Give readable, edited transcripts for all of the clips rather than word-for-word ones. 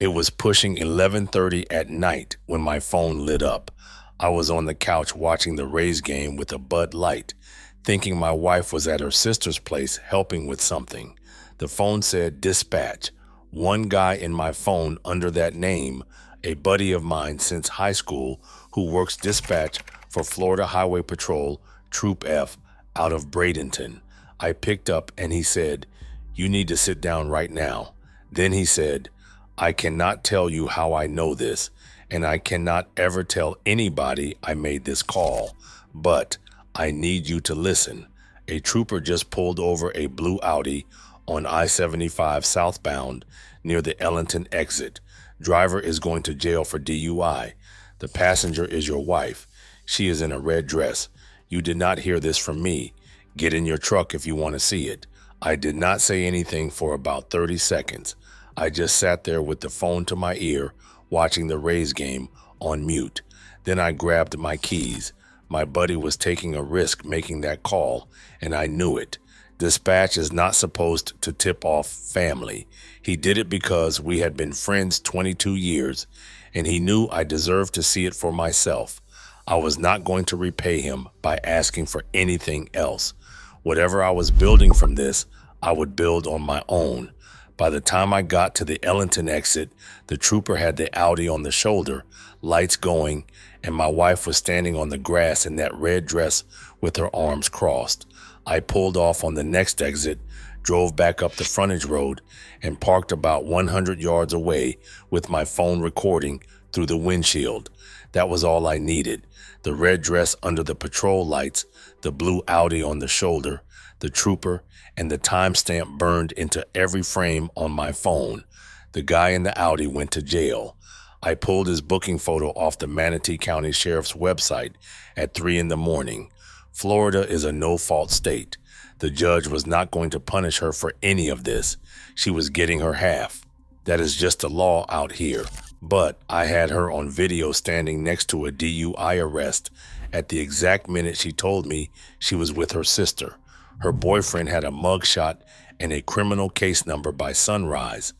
It was pushing 11:30 at night when my phone lit up. I was on the couch watching the Rays game with a Bud Light, thinking my wife was at her sister's place helping with something. The phone said dispatch. One guy in my phone under that name, a buddy of mine since high school who works dispatch for Florida Highway Patrol, Troop F, out of Bradenton. I picked up and he said, "You need to sit down right now." Then he said, "I cannot tell you how I know this, and I cannot ever tell anybody I made this call, but I need you to listen. A trooper just pulled over a blue Audi on I-75 southbound near the Ellington exit. Driver is going to jail for DUI. The passenger is your wife. She is in a red dress. You did not hear this from me. Get in your truck if you want to see it." I did not say anything for about 30 seconds. I just sat there with the phone to my ear, watching the Rays game on mute. Then I grabbed my keys. My buddy was taking a risk making that call, and I knew it. Dispatch is not supposed to tip off family. He did it because we had been friends 22 years, and he knew I deserved to see it for myself. I was not going to repay him by asking for anything else. Whatever I was building from this, I would build on my own. By the time I got to the Ellington exit, the trooper had the Audi on the shoulder, lights going, and my wife was standing on the grass in that red dress with her arms crossed. I pulled off on the next exit, drove back up the frontage road, and parked about 100 yards away with my phone recording through the windshield. That was all I needed. The red dress under the patrol lights, the blue Audi on the shoulder, the trooper, and the timestamp burned into every frame on my phone. The guy in the Audi went to jail. I pulled his booking photo off the Manatee County Sheriff's website at 3 in the morning. Florida is a no-fault state. The judge was not going to punish her for any of this. She was getting her half. That is just the law out here. But I had her on video standing next to a DUI arrest at the exact minute she told me she was with her sister. Her boyfriend had a mugshot and a criminal case number by sunrise.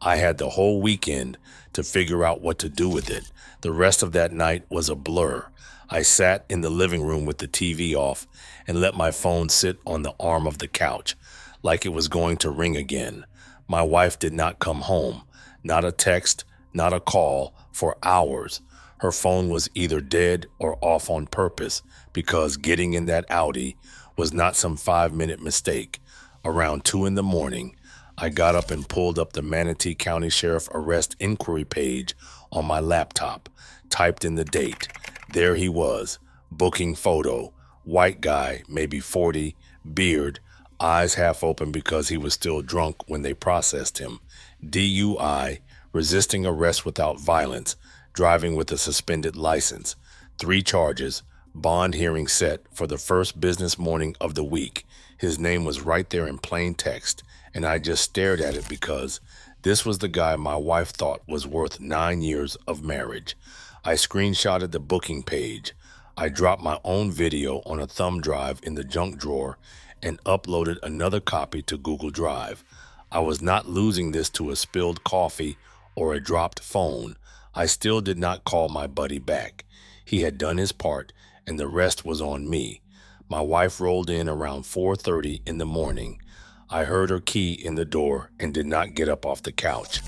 I had the whole weekend to figure out what to do with it. The rest of that night was a blur. I sat in the living room with the TV off and let my phone sit on the arm of the couch, like it was going to ring again. My wife did not come home. Not a text, not a call, for hours. Her phone was either dead or off on purpose, because getting in that Audi was not some 5-minute mistake. Around 2 in the morning, I got up and pulled up the Manatee County Sheriff Arrest Inquiry page on my laptop, typed in the date. There he was, booking photo, white guy, maybe 40, beard, eyes half open because he was still drunk when they processed him. DUI, resisting arrest without violence, driving with a suspended license. 3 charges, bond hearing set for the first business morning of the week. His name was right there in plain text, and I just stared at it because this was the guy my wife thought was worth 9 years of marriage. I screenshotted the booking page. I dropped my own video on a thumb drive in the junk drawer and uploaded another copy to Google Drive. I was not losing this to a spilled coffee or a dropped phone. I still did not call my buddy back. He had done his part, and the rest was on me. My wife rolled in around 4:30 in the morning. I heard her key in the door and did not get up off the couch.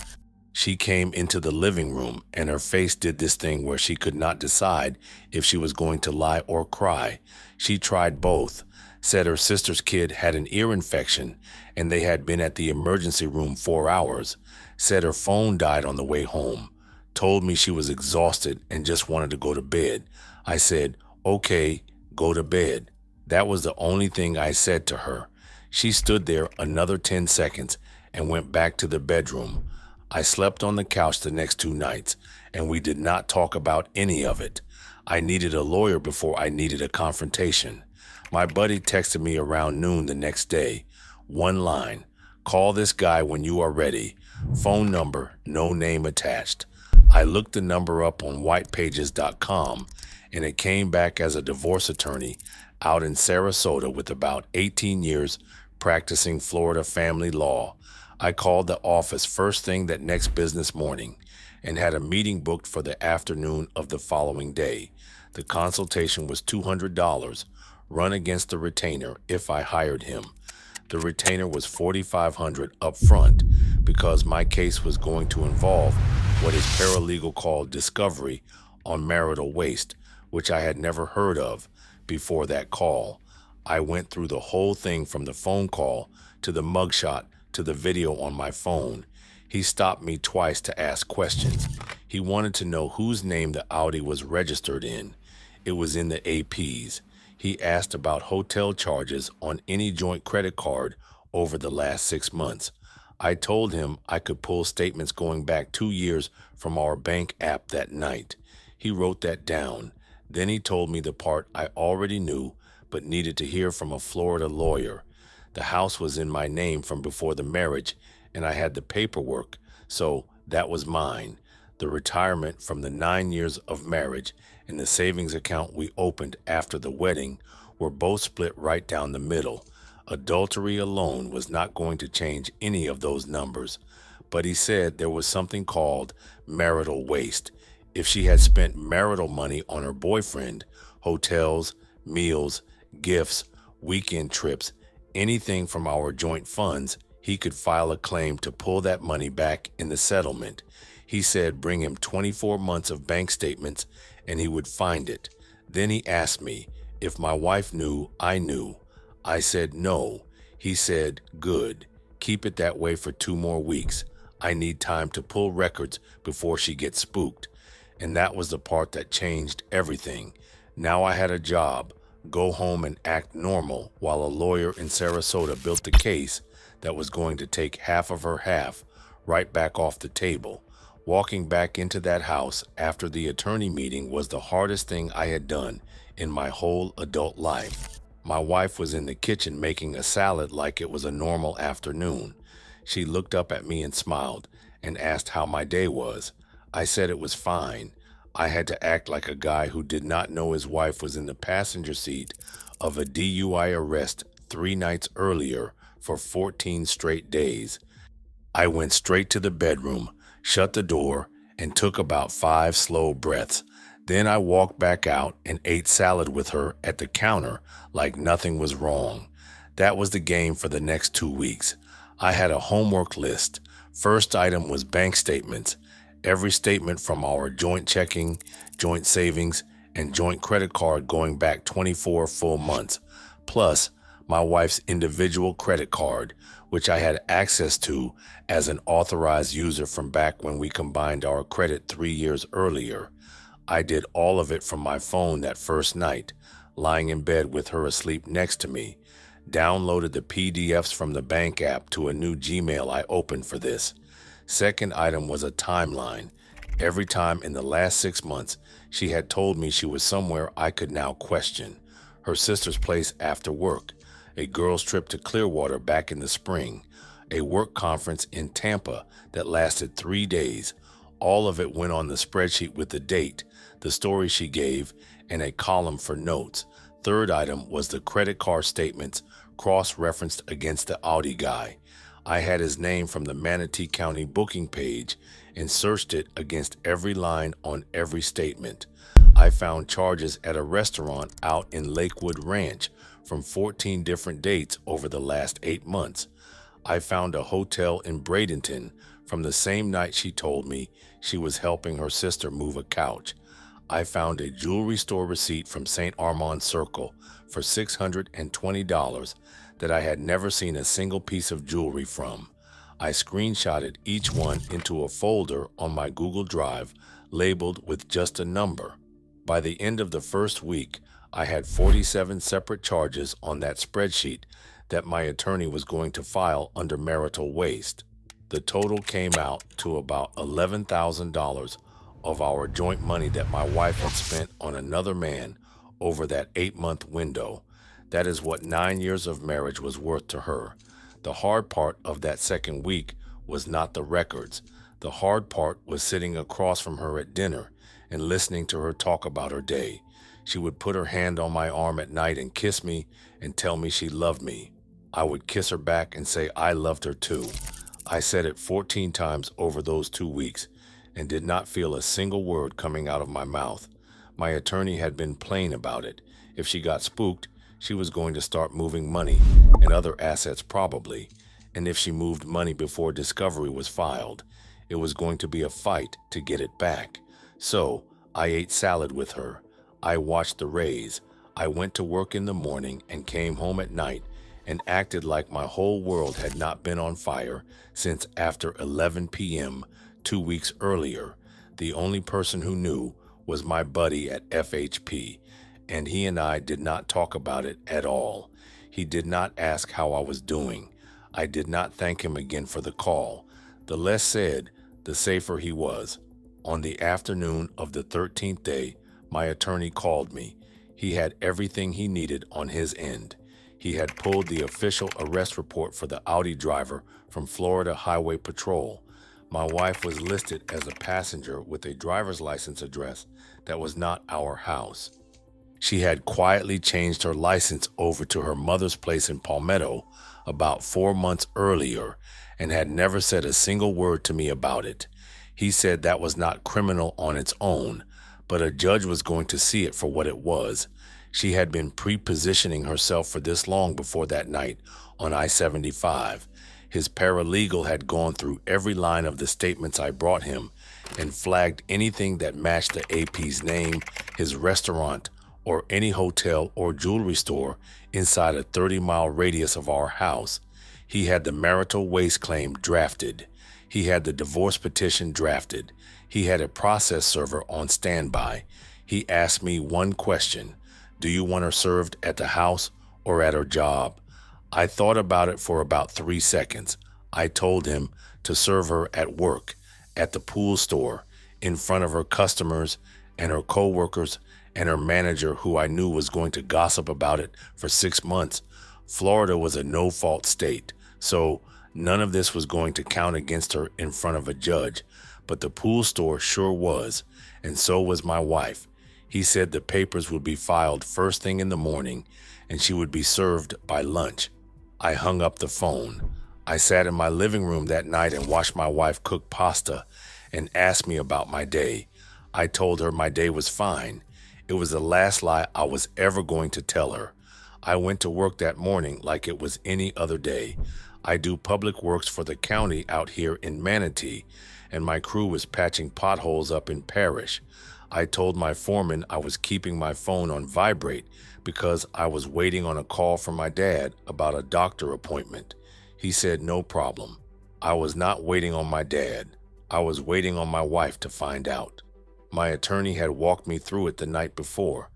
She came into the living room, and her face did this thing where she could not decide if she was going to lie or cry. She tried both, said her sister's kid had an ear infection and they had been at the emergency room 4 hours, said her phone died on the way home, told me she was exhausted and just wanted to go to bed. I said, "Okay, go to bed." That was the only thing I said to her. She stood there another 10 seconds and went back to the bedroom. I slept on the couch the next 2 nights, and we did not talk about any of it. I needed a lawyer before I needed a confrontation. My buddy texted me around noon the next day. One line: "Call this guy when you are ready. Phone number, no name attached." I looked the number up on whitepages.com, and it came back as a divorce attorney out in Sarasota with about 18 years practicing Florida family law. I called the office first thing that next business morning and had a meeting booked for the afternoon of the following day. The consultation was $200, run against the retainer if I hired him. The retainer was $4,500 up front because my case was going to involve what his paralegal called discovery on marital waste, which I had never heard of before that call. I went through the whole thing from the phone call to the mugshot to the video on my phone. He stopped me twice to ask questions. He wanted to know whose name the Audi was registered in. It was in the AP's. He asked about hotel charges on any joint credit card over the last 6 months. I told him I could pull statements going back 2 years from our bank app that night. He wrote that down. Then he told me the part I already knew but needed to hear from a Florida lawyer. The house was in my name from before the marriage, and I had the paperwork, so that was mine. The retirement from the 9 years of marriage and the savings account we opened after the wedding were both split right down the middle. Adultery alone was not going to change any of those numbers, but he said there was something called marital waste. If she had spent marital money on her boyfriend, hotels, meals, gifts, weekend trips, anything from our joint funds, he could file a claim to pull that money back in the settlement. He said bring him 24 months of bank statements and he would find it. Then he asked me if my wife knew I knew. I said no. He said, good. Keep it that way for 2 more weeks. I need time to pull records before she gets spooked. And that was the part that changed everything. Now I had a job, go home and act normal while a lawyer in Sarasota built the case that was going to take half of her half right back off the table. Walking back into that house after the attorney meeting was the hardest thing I had done in my whole adult life. My wife was in the kitchen making a salad like it was a normal afternoon. She looked up at me and smiled and asked how my day was. I said it was fine. I had to act like a guy who did not know his wife was in the passenger seat of a DUI arrest 3 nights earlier for 14 straight days. I went straight to the bedroom, shut the door, and took about 5 slow breaths. Then I walked back out and ate salad with her at the counter like nothing was wrong. That was the game for the next 2 weeks. I had a homework list. First item was bank statements. Every statement from our joint checking, joint savings, and joint credit card going back 24 full months, plus my wife's individual credit card, which I had access to as an authorized user from back when we combined our credit 3 years earlier. I did all of it from my phone that first night, lying in bed with her asleep next to me. Downloaded the PDFs from the bank app to a new Gmail I opened for this. Second item was a timeline. Every time in the last 6 months, she had told me she was somewhere I could now question. Her sister's place after work, a girls' trip to Clearwater back in the spring, a work conference in Tampa that lasted 3 days. All of it went on the spreadsheet with the date, the story she gave, and a column for notes. Third item was the credit card statements cross-referenced against the Audi guy. I had his name from the Manatee County booking page and searched it against every line on every statement. I found charges at a restaurant out in Lakewood Ranch from 14 different dates over the last 8 months. I found a hotel in Bradenton from the same night she told me she was helping her sister move a couch. I found a jewelry store receipt from St. Armand Circle for $620 that I had never seen a single piece of jewelry from. I screenshotted each one into a folder on my Google Drive labeled with just a number. By the end of the first week, I had 47 separate charges on that spreadsheet that my attorney was going to file under marital waste. The total came out to about $11,000 of our joint money that my wife had spent on another man over that 8-month window. That is what 9 years of marriage was worth to her. The hard part of that second week was not the records. The hard part was sitting across from her at dinner and listening to her talk about her day. She would put her hand on my arm at night and kiss me and tell me she loved me. I would kiss her back and say I loved her too. I said it 14 times over those 2 weeks and did not feel a single word coming out of my mouth. My attorney had been plain about it. If she got spooked, she was going to start moving money and other assets probably. And if she moved money before discovery was filed, it was going to be a fight to get it back. So I ate salad with her. I watched the Rays. I went to work in the morning and came home at night and acted like my whole world had not been on fire since after 11 p.m. 2 weeks earlier. The only person who knew was my buddy at FHP, and he and I did not talk about it at all. He did not ask how I was doing. I did not thank him again for the call. The less said, the safer he was. On the afternoon of the 13th day, my attorney called me. He had everything he needed on his end. He had pulled the official arrest report for the Audi driver from Florida Highway Patrol. My wife was listed as a passenger with a driver's license address that was not our house. She had quietly changed her license over to her mother's place in Palmetto about 4 months earlier and had never said a single word to me about it. He said that was not criminal on its own, but a judge was going to see it for what it was. She had been pre-positioning herself for this long before that night on I-75. His paralegal had gone through every line of the statements I brought him and flagged anything that matched the AP's name, his restaurant, or any hotel or jewelry store inside a 30-mile radius of our house. He had the marital waste claim drafted. He had the divorce petition drafted. He had a process server on standby. He asked me one question: do you want her served at the house or at her job? I thought about it for about 3 seconds. I told him to serve her at work, at the pool store, in front of her customers and her co-workers and her manager, who I knew was going to gossip about it for 6 months. Florida was a no-fault state, so none of this was going to count against her in front of a judge. But the pool store sure was, and so was my wife. He said the papers would be filed first thing in the morning, and she would be served by lunch. I hung up the phone. I sat in my living room that night and watched my wife cook pasta and asked me about my day. I told her my day was fine. It was the last lie I was ever going to tell her. I went to work that morning like it was any other day. I do public works for the county out here in Manatee, and my crew was patching potholes up in Parish. I told my foreman I was keeping my phone on vibrate because I was waiting on a call from my dad about a doctor appointment. He said no problem. I was not waiting on my dad. I was waiting on my wife to find out. My attorney had walked me through it the night before.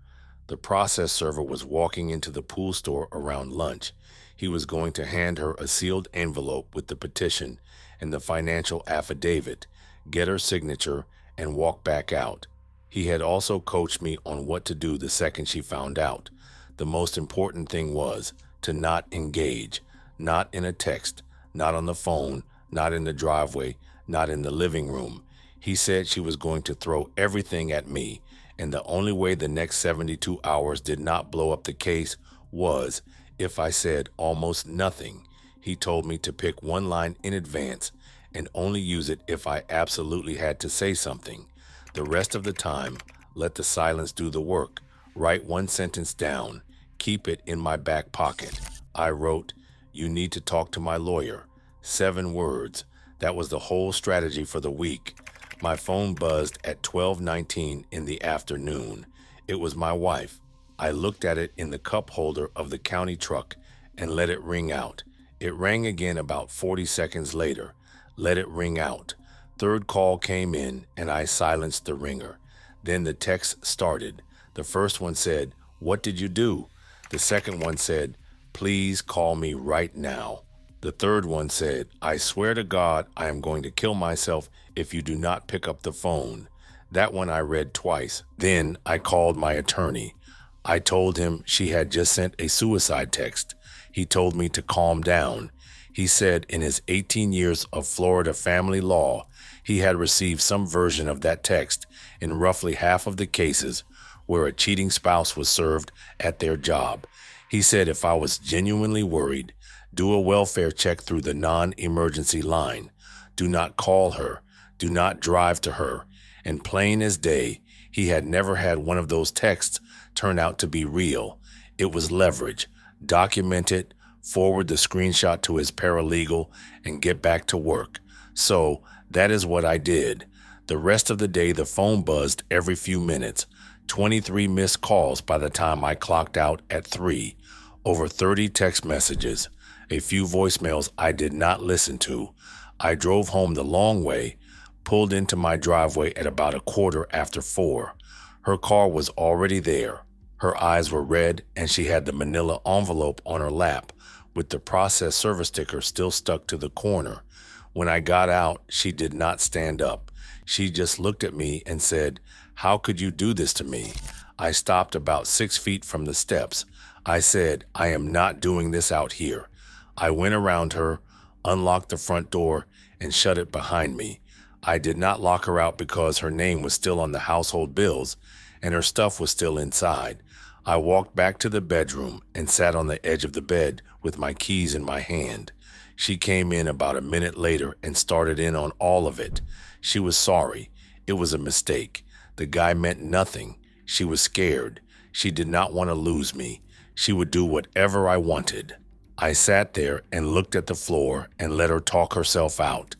The process server was walking into the pool store around lunch. He was going to hand her a sealed envelope with the petition and the financial affidavit, get her signature, and walk back out. He had also coached me on what to do the second she found out. The most important thing was to not engage, not in a text, not on the phone, not in the driveway, not in the living room. He said she was going to throw everything at me, and the only way the next 72 hours did not blow up the case was if I said almost nothing. He told me to pick one line in advance and only use it if I absolutely had to say something. The rest of the time, let the silence do the work. Write one sentence down. Keep it in my back pocket. I wrote, "You need to talk to my lawyer." 7 words. That was the whole strategy for the week. My phone buzzed at 12:19 in the afternoon. It was my wife. I looked at it in the cup holder of the county truck and let it ring out. It rang again about 40 seconds later. Let it ring out. Third call came in and I silenced the ringer. Then the text started. The first one said, "What did you do?" The second one said, "Please call me right now." The third one said, "I swear to God, I am going to kill myself if you do not pick up the phone." That one I read twice. Then I called my attorney. I told him she had just sent a suicide text. He told me to calm down. He said in his 18 years of Florida family law, he had received some version of that text in roughly half of the cases where a cheating spouse was served at their job. He said if I was genuinely worried, Do a welfare check through the non-emergency line. Do not call her. Do not drive to her. And plain as day, he had never had one of those texts turn out to be real. It was leverage. Document it, forward the screenshot to his paralegal, and get back to work. So that is what I did. The rest of the day, the phone buzzed every few minutes. 23 missed calls by the time I clocked out at 3. Over 30 text messages. A few voicemails I did not listen to. I drove home the long way, pulled into my driveway at about 4:15. Her car was already there. Her eyes were red, and she had the manila envelope on her lap, with the processed service sticker still stuck to the corner. When I got out, she did not stand up. She just looked at me and said, "How could you do this to me?" I stopped about 6 feet from the steps. I said, "I am not doing this out here." I went around her, unlocked the front door, and shut it behind me. I did not lock her out because her name was still on the household bills and her stuff was still inside. I walked back to the bedroom and sat on the edge of the bed with my keys in my hand. She came in about a minute later and started in on all of it. She was sorry. It was a mistake. The guy meant nothing. She was scared. She did not want to lose me. She would do whatever I wanted. I sat there and looked at the floor and let her talk herself out.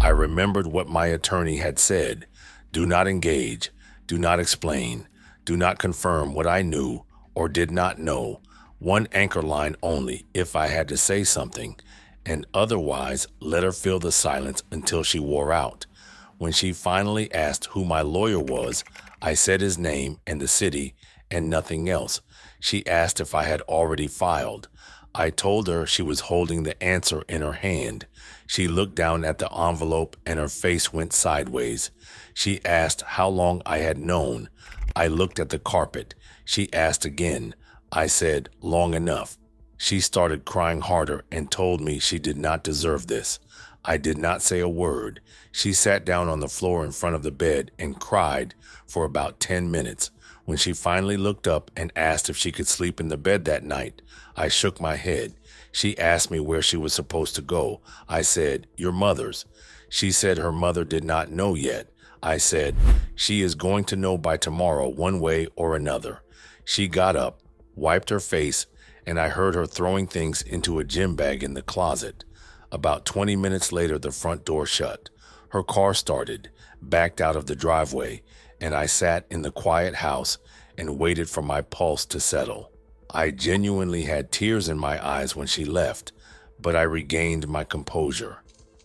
I remembered what my attorney had said. Do not engage. Do not explain. Do not confirm what I knew or did not know. One anchor line only if I had to say something, and otherwise let her fill the silence until she wore out. When she finally asked who my lawyer was, I said his name and the city and nothing else. She asked if I had already filed. I told her she was holding the answer in her hand. She looked down at the envelope and her face went sideways. She asked how long I had known. I looked at the carpet. She asked again. I said, long enough. She started crying harder and told me she did not deserve this. I did not say a word. She sat down on the floor in front of the bed and cried for about 10 minutes. When she finally looked up and asked if she could sleep in the bed that night, I shook my head. She asked me where she was supposed to go. I said, your mother's. She said her mother did not know yet. I said, she is going to know by tomorrow one way or another. She got up, wiped her face, and I heard her throwing things into a gym bag in the closet. About 20 minutes later, the front door shut. Her car started, backed out of the driveway, and I sat in the quiet house and waited for my pulse to settle. I genuinely had tears in my eyes when she left, but I regained my composure.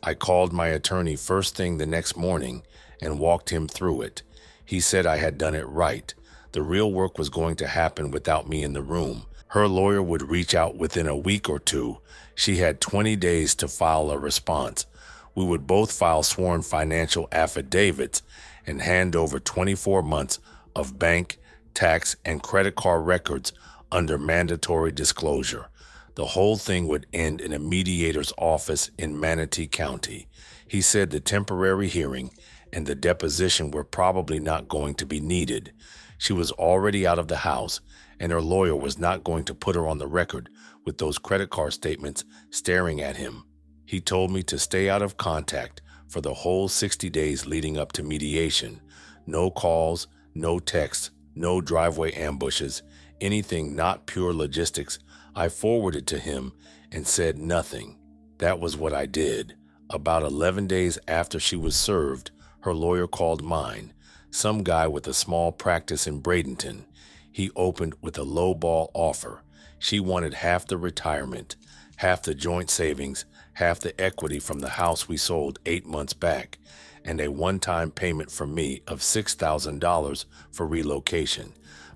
I called my attorney first thing the next morning and walked him through it. He said I had done it right. The real work was going to happen without me in the room. Her lawyer would reach out within a week or two. She had 20 days to file a response. We would both file sworn financial affidavits and hand over 24 months of bank, tax, and credit card records under mandatory disclosure. The whole thing would end in a mediator's office in Manatee County. He said the temporary hearing and the deposition were probably not going to be needed. She was already out of the house, and her lawyer was not going to put her on the record with those credit card statements staring at him. He told me to stay out of contact for the whole 60 days leading up to mediation. No calls, no texts, no driveway ambushes, anything not pure logistics. I forwarded to him and said nothing. That was what I did. About 11 days after she was served, her lawyer called mine, some guy with a small practice in Bradenton. He opened with a lowball offer. She wanted half the retirement, half the joint savings, half the equity from the house we sold 8 months back, and a one-time payment from me of $6,000 for relocation.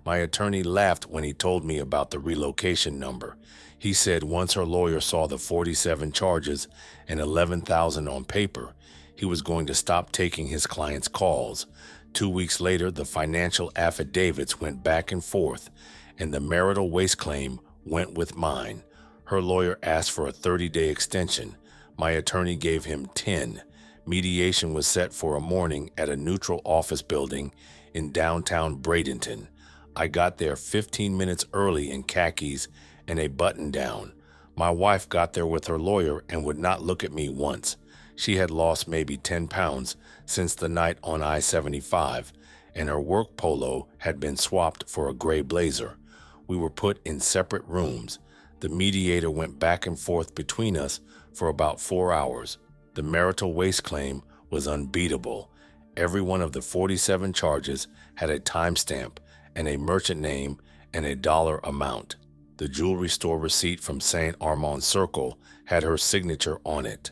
My attorney laughed when he told me about the relocation number. He said once her lawyer saw the 47 charges and $11,000 on paper, he was going to stop taking his clients' calls. 2 weeks later, the financial affidavits went back and forth, and the marital waste claim went with mine. Her lawyer asked for a 30-day extension. My attorney gave him 10. Mediation was set for a morning at a neutral office building in downtown Bradenton. I got there 15 minutes early in khakis and a button-down. My wife got there with her lawyer and would not look at me once. She had lost maybe 10 pounds since the night on I-75, and her work polo had been swapped for a gray blazer. We were put in separate rooms. The mediator went back and forth between us for about 4 hours. The marital waste claim was unbeatable. Every one of the 47 charges had a timestamp and a merchant name and a dollar amount. The jewelry store receipt from St. Armand Circle had her signature on it.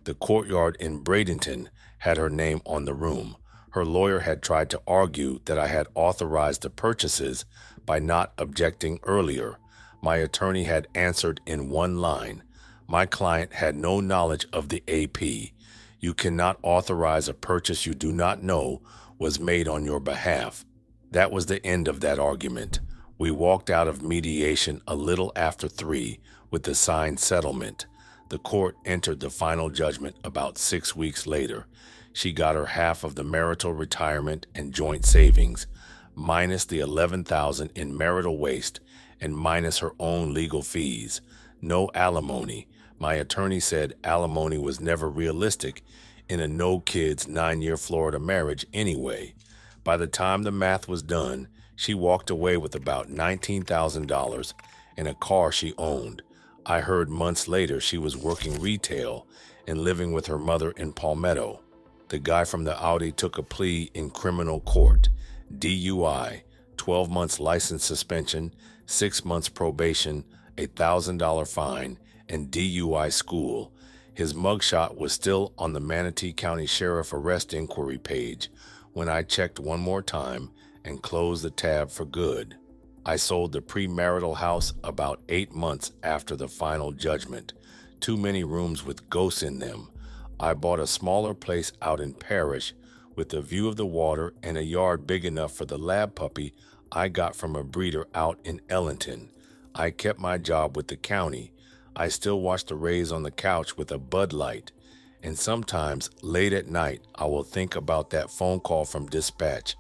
The courtyard in Bradenton had her name on the room. Her lawyer had tried to argue that I had authorized the purchases by not objecting earlier. My attorney had answered in one line. My client had no knowledge of the AP. You cannot authorize a purchase you do not know was made on your behalf. That was the end of that argument. We walked out of mediation a little after 3 with the signed settlement. The court entered the final judgment about 6 weeks later. She got her half of the marital retirement and joint savings, minus the $11,000 in marital waste and minus her own legal fees. No alimony. My attorney said alimony was never realistic in a no-kids 9-year Florida marriage anyway. By the time the math was done, she walked away with about $19,000 in a car she owned. I heard months later she was working retail and living with her mother in Palmetto. The guy from the Audi took a plea in criminal court. DUI, 12 months license suspension, 6 months probation, a $1,000 fine, and DUI school. His mugshot was still on the Manatee County Sheriff arrest inquiry page when I checked one more time and closed the tab for good. I sold the premarital house about 8 months after the final judgment. Too many rooms with ghosts in them. I bought a smaller place out in Parrish with a view of the water and a yard big enough for the lab puppy I got from a breeder out in Ellington. I kept my job with the county. I still watch the Rays on the couch with a Bud Light. And sometimes, late at night, I will think about that phone call from dispatch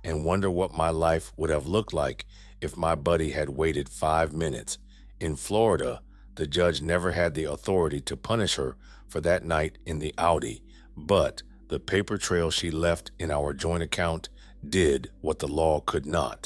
and wonder what my life would have looked like if my buddy had waited 5 minutes. In Florida, the judge never had the authority to punish her for that night in the Audi, but the paper trail she left in our joint account did what the law could not.